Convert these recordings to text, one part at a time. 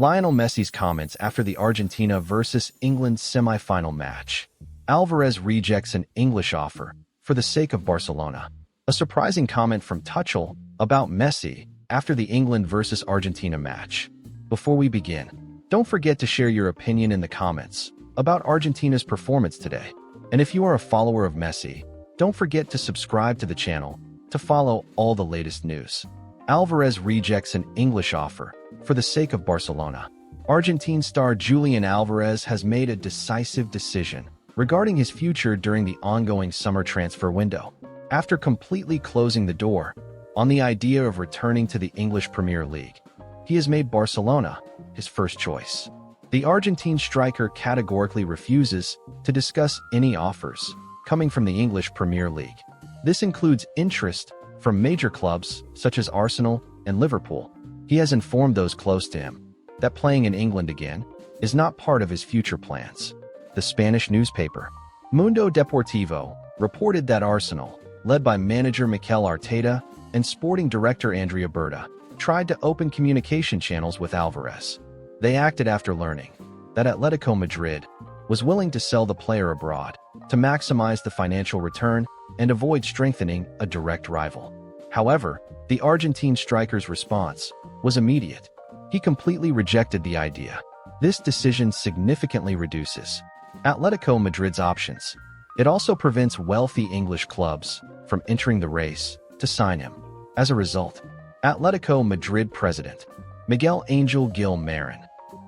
Lionel Messi's comments after the Argentina vs. England semi-final match. Alvarez rejects an English offer for the sake of Barcelona. A surprising comment from Tuchel about Messi after the England vs. Argentina match. Before we begin, don't forget to share your opinion in the comments about Argentina's performance today. And if you are a follower of Messi, don't forget to subscribe to the channel to follow all the latest news. Alvarez rejects an English offer for the sake of Barcelona. Argentine star Julian Alvarez has made a decisive decision regarding his future during the ongoing summer transfer window. After completely closing the door on the idea of returning to the English Premier League, he has made Barcelona his first choice. The Argentine striker categorically refuses to discuss any offers coming from the English Premier League. This includes interest from major clubs such as Arsenal and Liverpool. He has informed those close to him that playing in England again is not part of his future plans. The Spanish newspaper Mundo Deportivo reported that Arsenal, led by manager Mikel Arteta and sporting director Andrea Berta, tried to open communication channels with Alvarez. They acted after learning that Atletico Madrid was willing to sell the player abroad to maximize the financial return and avoid strengthening a direct rival. However, the Argentine striker's response was immediate. He completely rejected the idea. This decision significantly reduces Atletico Madrid's options. It also prevents wealthy English clubs from entering the race to sign him. As a result, Atletico Madrid president Miguel Angel Gil Marin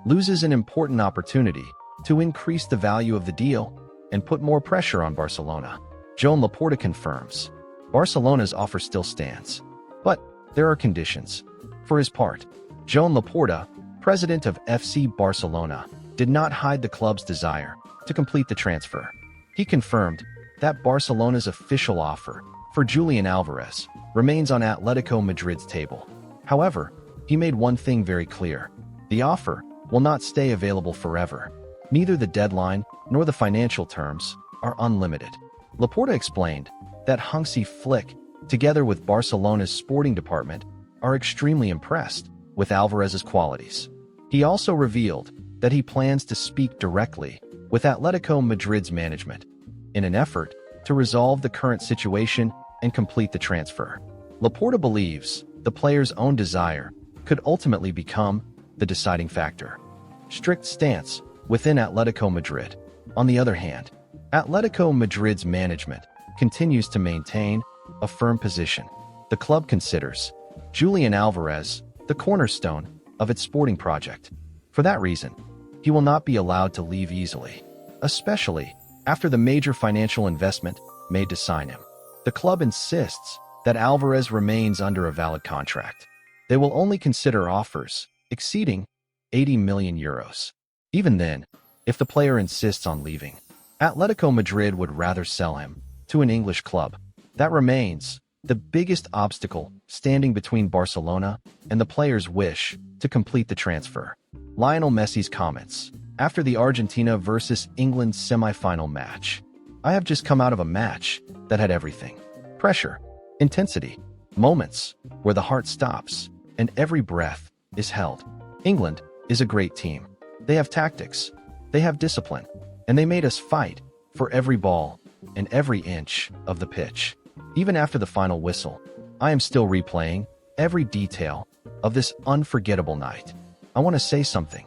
loses an important opportunity to increase the value of the deal and put more pressure on Barcelona. Joan Laporta confirms Barcelona's offer still stands, but there are conditions. For his part, Joan Laporta, president of FC Barcelona, did not hide the club's desire to complete the transfer. He confirmed that Barcelona's official offer for Julian Alvarez remains on Atletico Madrid's table. However, he made one thing very clear: the offer will not stay available forever. Neither the deadline nor the financial terms are unlimited. Laporta explained that Hansi Flick, together with Barcelona's sporting department, are extremely impressed with Alvarez's qualities. He also revealed that he plans to speak directly with Atletico Madrid's management in an effort to resolve the current situation and complete the transfer. Laporta believes the player's own desire could ultimately become the deciding factor. Strict stance within Atletico Madrid. On the other hand, Atletico Madrid's management continues to maintain a firm position. The club considers Julian Alvarez the cornerstone of its sporting project. For that reason, he will not be allowed to leave easily, especially after the major financial investment made to sign him. The club insists that Alvarez remains under a valid contract. They will only consider offers exceeding 80 million euros. Even then, if the player insists on leaving, Atletico Madrid would rather sell him to an English club. That remains the biggest obstacle standing between Barcelona and the player's wish to complete the transfer. Lionel Messi's comments after the Argentina vs. England semi-final match. I have just come out of a match that had everything: pressure, intensity, moments where the heart stops and every breath is held. England is a great team. They have tactics, they have discipline, and they made us fight for every ball and every inch of the pitch. Even after the final whistle, I am still replaying every detail of this unforgettable night. I want to say something.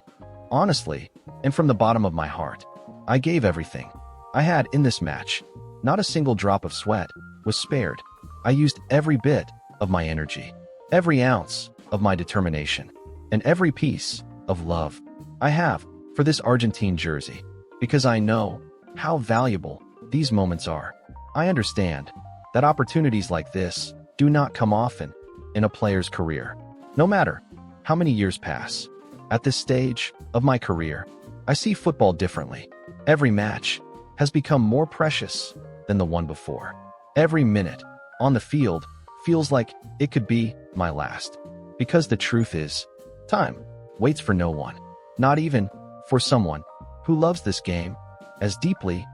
Honestly, and from the bottom of my heart, I gave everything I had in this match. Not a single drop of sweat was spared. I used every bit of my energy, every ounce of my determination, and every piece of love I have for this Argentine jersey, because I know how valuable these moments are. I understand that opportunities like this do not come often in a player's career, no matter how many years pass. At this stage of my career, I see football differently. Every match has become more precious than the one before. Every minute on the field feels like it could be my last. Because the truth is, time waits for no one, not even for someone who loves this game as deeply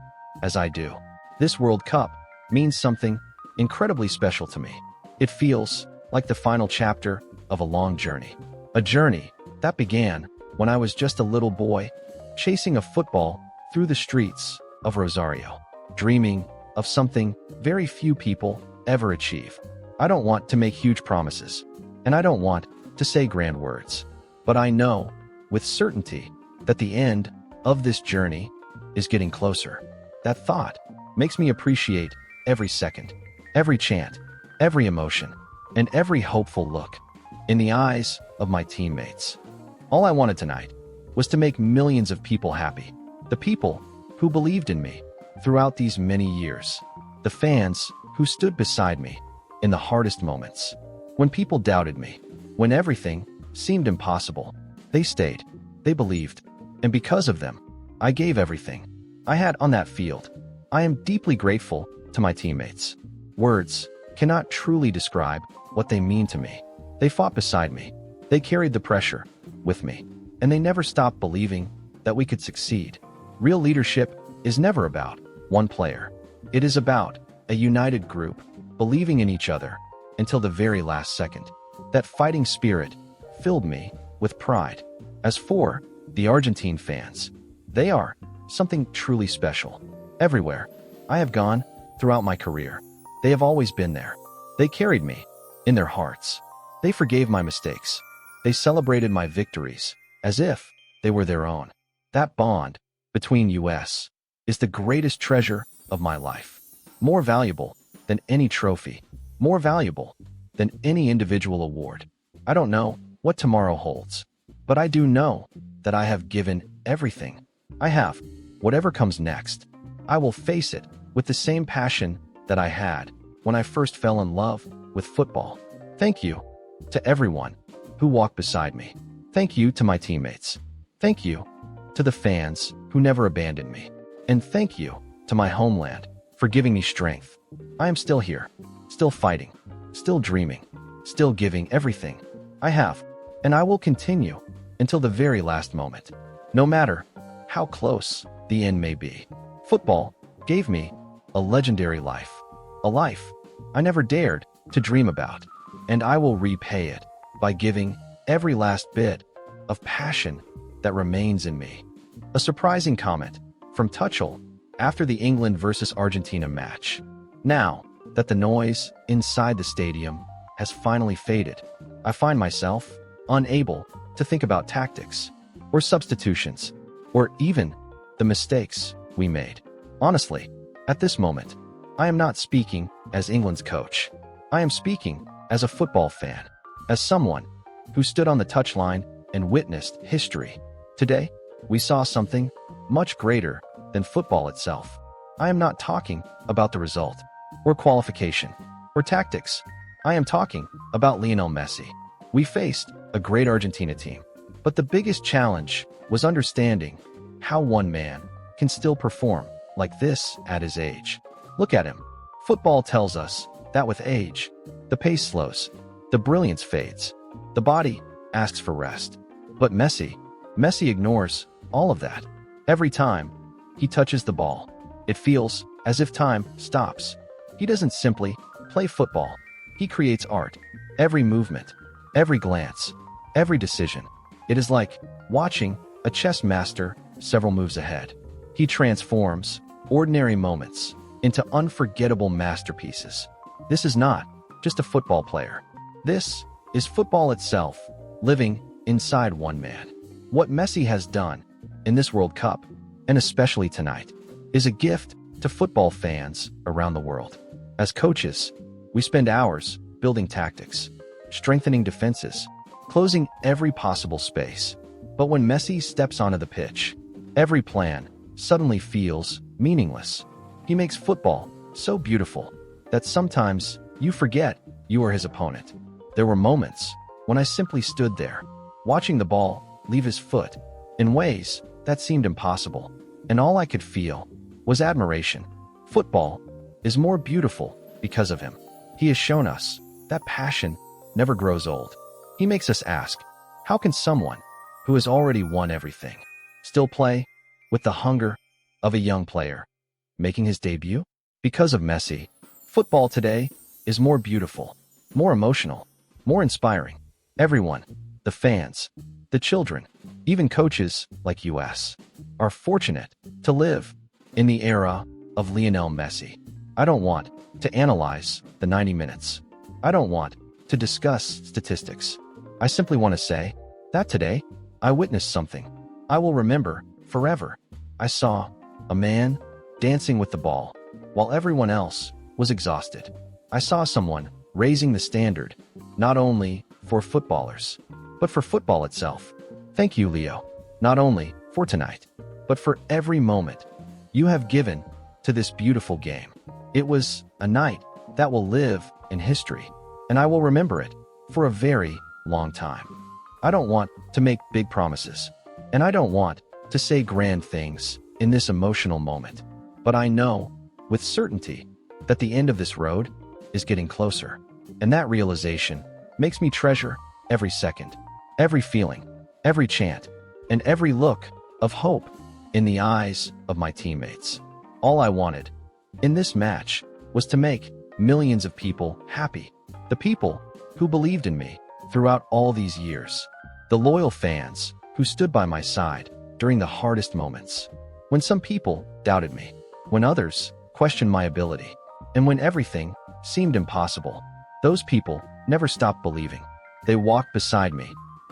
as I do. This World Cup means something incredibly special to me. It feels like the final chapter of a long journey. A journey that began when I was just a little boy, chasing a football through the streets of Rosario, dreaming of something very few people ever achieve. I don't want to make huge promises, and I don't want to say grand words, but I know with certainty that the end of this journey is getting closer. That thought makes me appreciate every second, every chant, every emotion, and every hopeful look in the eyes of my teammates. All I wanted tonight was to make millions of people happy. The people who believed in me throughout these many years. The fans who stood beside me in the hardest moments. When people doubted me, when everything seemed impossible, they stayed, they believed, and because of them, I gave everything I had on that field. I am deeply grateful to my teammates. Words cannot truly describe what they mean to me. They fought beside me. They carried the pressure with me, and they never stopped believing that we could succeed. Real leadership is never about one player. It is about a united group, believing in each other until the very last second. That fighting spirit filled me with pride. As for the Argentine fans, they are something truly special. Everywhere I have gone throughout my career, they have always been there. They carried me in their hearts. They forgave my mistakes. They celebrated my victories as if they were their own. That bond between us is the greatest treasure of my life. More valuable than any trophy. More valuable than any individual award. I don't know what tomorrow holds, but I do know that I have given everything I have. Whatever comes next, I will face it with the same passion that I had when I first fell in love with football. Thank you to everyone who walked beside me. Thank you to my teammates. Thank you to the fans who never abandoned me. And thank you to my homeland for giving me strength. I am still here, still fighting, still dreaming, still giving everything I have, and I will continue until the very last moment, no matter how close the end may be. Football gave me a legendary life, a life I never dared to dream about, and I will repay it by giving every last bit of passion that remains in me. A surprising comment from Tuchel after the England versus Argentina match. Now that the noise inside the stadium has finally faded, I find myself unable to think about tactics or substitutions or even the mistakes we made. Honestly, at this moment, I am not speaking as England's coach. I am speaking as a football fan, as someone who stood on the touchline and witnessed history. Today, we saw something much greater than football itself. I am not talking about the result, or qualification, or tactics. I am talking about Lionel Messi. We faced a great Argentina team, but the biggest challenge was understanding how one man can still perform like this at his age. Look at him. Football tells us that with age, the pace slows, the brilliance fades, the body asks for rest. But Messi ignores all of that. Every time he touches the ball, it feels as if time stops. He doesn't simply play football. He creates art. Every movement, every glance, every decision. It is like watching a chess master several moves ahead. He transforms ordinary moments into unforgettable masterpieces. This is not just a football player. This is football itself, living inside one man. What Messi has done in this World Cup, and especially tonight, is a gift to football fans around the world. As coaches, we spend hours building tactics, strengthening defenses, closing every possible space. But when Messi steps onto the pitch, every plan suddenly feels meaningless. He makes football so beautiful that sometimes you forget you are his opponent. There were moments when I simply stood there, watching the ball leave his foot in ways that seemed impossible, and all I could feel was admiration. Football is more beautiful because of him. He has shown us that passion never grows old. He makes us ask, how can someone who has already won everything still play with the hunger of a young player making his debut? Because of Messi, football today is more beautiful, more emotional, more inspiring. Everyone, the fans, the children, Even coaches like US are fortunate to live in the era of Lionel Messi. I don't want to analyze the 90 minutes. I don't want to discuss statistics. I simply want to say that today I witnessed something I will remember forever. I saw a man dancing with the ball while everyone else was exhausted. I saw someone raising the standard, not only for footballers, but for football itself. Thank you, Leo, not only for tonight, but for every moment you have given to this beautiful game. It was a night that will live in history, and I will remember it for a very long time. I don't want to make big promises, and I don't want to say grand things in this emotional moment, but I know with certainty that the end of this road is getting closer, and that realization makes me treasure every second, every feeling, every chant, and every look of hope in the eyes of my teammates. All I wanted in this match was to make millions of people happy, the people who believed in me throughout all these years, the loyal fans who stood by my side during the hardest moments, when some people doubted me, when others questioned my ability, and when everything seemed impossible. Those people never stopped believing. They walked beside me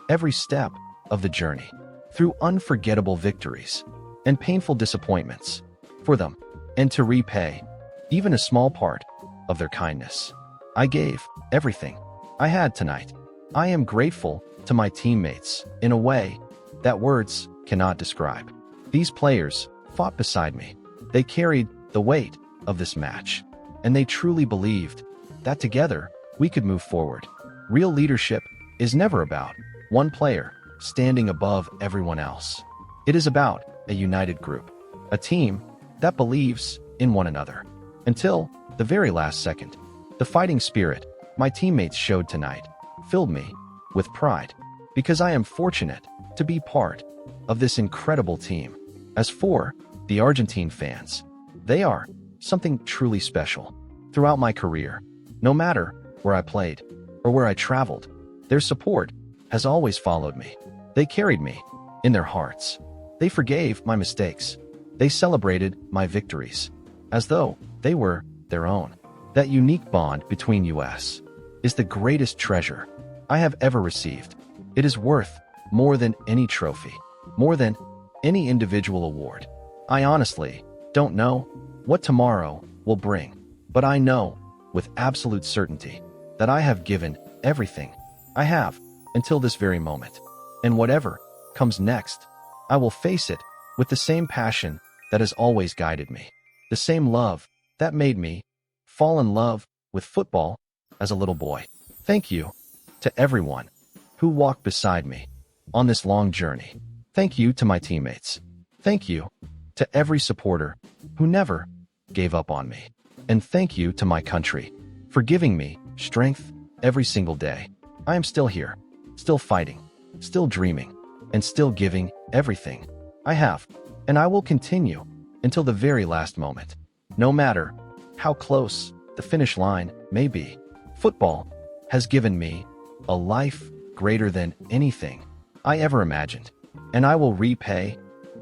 every step of the journey, through unforgettable victories and painful disappointments. For them, and to repay even a small part of their kindness, I gave everything I had tonight. I am grateful to my teammates in a way that words cannot describe. These players fought beside me. They carried the weight of this match, and they truly believed that together we could move forward. Real leadership is never about one player standing above everyone else. It is about a united group, a team that believes in one another. Until the very last second, the fighting spirit my teammates showed tonight filled me with pride, because I am fortunate to be part of this incredible team. As for the Argentine fans, they are something truly special. Throughout my career, no matter where I played or where I traveled, their support has always followed me. They carried me in their hearts. They forgave my mistakes. They celebrated my victories as though they were their own. That unique bond between us is the greatest treasure I have ever received. It is worth more than any trophy, more than any individual award. I honestly don't know what tomorrow will bring, but I know with absolute certainty that I have given everything I have until this very moment. And whatever comes next, I will face it with the same passion that has always guided me, the same love that made me fall in love with football as a little boy. Thank you to everyone who walked beside me on this long journey. Thank you to my teammates. Thank you to every supporter who never gave up on me. And thank you to my country for giving me strength every single day. I am still here, still fighting, still dreaming, and still giving everything I have. And I will continue until the very last moment, no matter how close the finish line may be. Football has given me a life greater than anything I ever imagined, and I will repay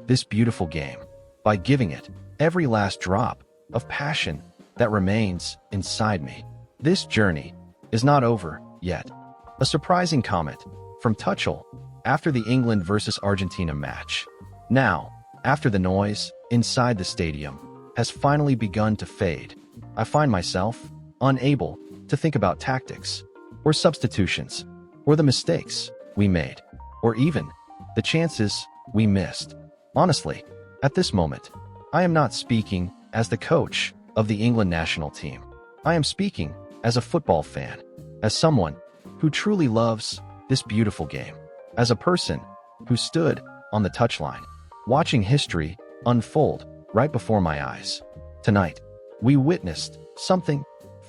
this beautiful game by giving it every last drop of passion that remains inside me. This journey is not over yet. A surprising comment from Tuchel after the England versus Argentina match. Now, after the noise inside the stadium has finally begun to fade, I find myself unable to think about tactics or substitutions or the mistakes we made or even the chances we missed. Honestly, at this moment, I am not speaking as the coach of the England national team. I am speaking as a football fan, as someone who truly loves this beautiful game, as a person who stood on the touchline, watching history unfold right before my eyes. Tonight, we witnessed something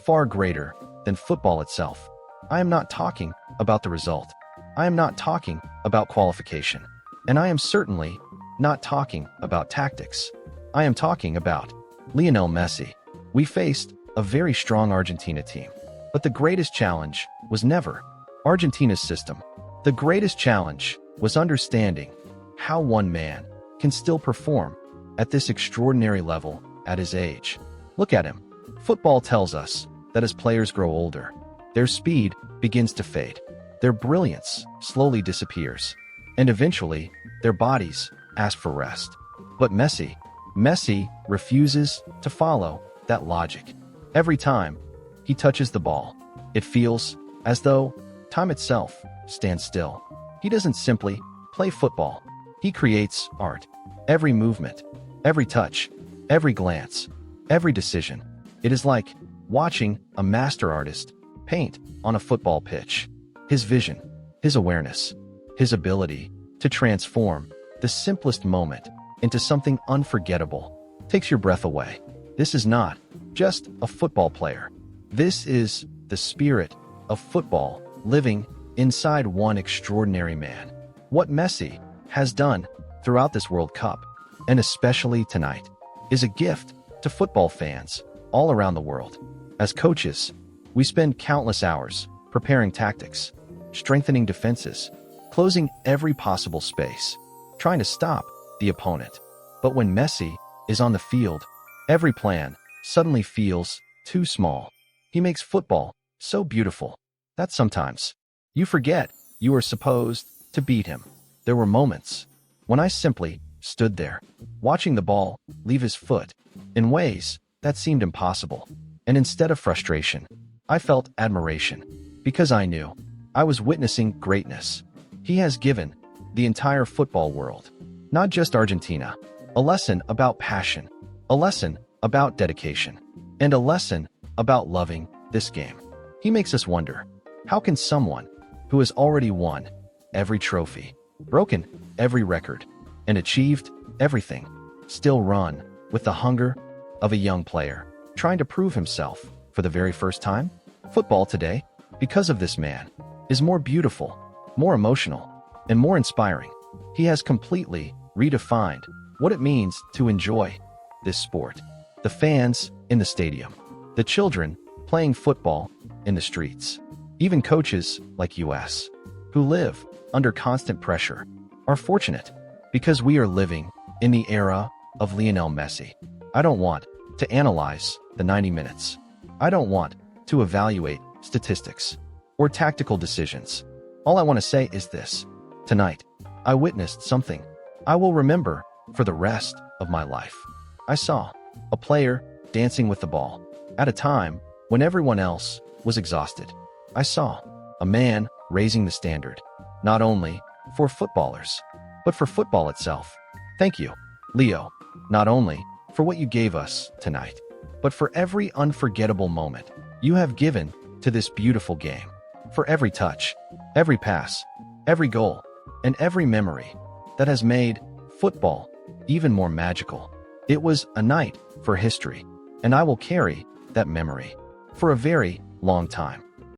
far greater than football itself. I am not talking about the result. I am not talking about qualification. And I am certainly not talking about tactics. I am talking about Lionel Messi. We faced a very strong Argentina team, but the greatest challenge was never Argentina's system. The greatest challenge was understanding how one man can still perform at this extraordinary level at his age. Look at him. Football tells us that as players grow older, their speed begins to fade, their brilliance slowly disappears, and eventually their bodies ask for rest. But Messi refuses to follow that logic. Every time he touches the ball, it feels as though time itself stands still. He doesn't simply play football. He creates art. Every movement, every touch, every glance, every decision. It is like watching a master artist paint on a football pitch. His vision, his awareness, his ability to transform the simplest moment into something unforgettable takes your breath away. This is not just a football player. This is the spirit of football living inside one extraordinary man. What Messi has done throughout this World Cup, and especially tonight, is a gift to football fans all around the world. As coaches, we spend countless hours preparing tactics, strengthening defenses, closing every possible space, trying to stop the opponent. But when Messi is on the field, every plan suddenly feels too small. He makes football so beautiful that sometimes you forget you are supposed to beat him. There were moments when I simply stood there, watching the ball leave his foot in ways that seemed impossible. And instead of frustration, I felt admiration, because I knew I was witnessing greatness. He has given the entire football world, not just Argentina, a lesson about passion, a lesson about dedication, and a lesson about loving this game. He makes us wonder, how can someone who has already won every trophy, broken every record, and achieved everything still run with the hunger of a young player trying to prove himself for the very first time? Football today, because of this man, is more beautiful, more emotional, and more inspiring. He has completely redefined what it means to enjoy this sport. The fans in the stadium, the children playing football in the streets, even coaches like us, who live under constant pressure, are fortunate because we are living in the era of Lionel Messi. I don't want to analyze the 90 minutes. I don't want to evaluate statistics or tactical decisions. All I want to say is this: tonight, I witnessed something I will remember for the rest of my life. I saw a player dancing with the ball at a time when everyone else was exhausted. I saw a man raising the standard, not only for footballers, but for football itself. Thank you, Leo, not only for what you gave us tonight, but for every unforgettable moment you have given to this beautiful game. For every touch, every pass, every goal, and every memory that has made football even more magical. It was a night for history, and I will carry that memory for a very long time.